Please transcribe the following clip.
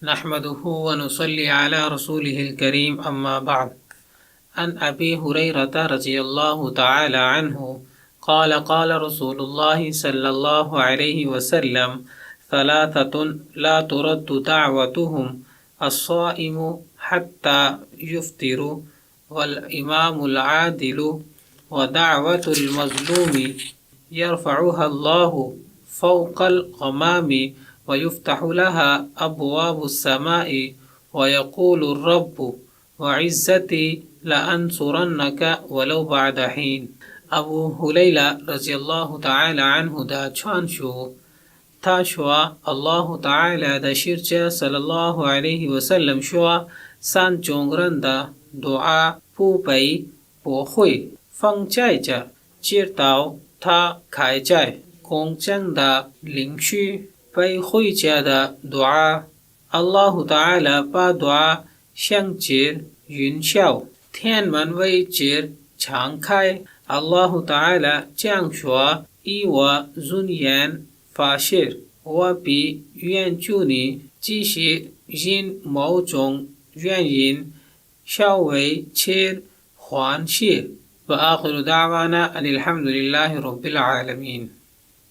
नहमदुहु व नुसल्ली अला रसूलिहिल करीम अम्मा बाद। अन अबी हुरैरता रज़ियल्लाहु तआला अन्हु क़ाल क़ाल रसूलुल्लाहि सल्लल्लाहु अलैहि वसल्लम सलासतुन ला तुरद्दु दअवतुहुम अस्साइमु हत्ता युफ्तिरु वल इमामुल आदिलु व दअवतुल मज़लूमी यरफ़उहा अल्लाहु फ़ौक़ल ग़मामी व युफ़्तहु लहा अब्वाबुस समाई व यक़ूलु रब्बु व इज़्ज़ती लअन्सुरन्नका वलौ बअद हीन। अबू हुरैरा रज़ियल्लाहु तआला अन्हु दा छानशु ताशवा अल्लाहु तआला दा शिरचा सल्लल्लाहु अलैहि वसल्लम शवा सान चोंगरंदा दुआ पुपै पोखुई फंगचाइचा चिरताव था खाइचाय कोंगचंदा लिंगशु पै खुइचा दा दुआ अल्लाहु तआला पा दुआ शंगचिर युनशाव थेन मन वै चिर छांगखाय अल्लाहु तआला चांगशवा इवा जुनियन फाशिर वापी युनचुनी चिशि जिन मौचोंग युनयिन शावै चिर ख्वानशिर व आखिरु दावाना अनिल हम्दुलिल्लाहि रब्बिल आलमीन।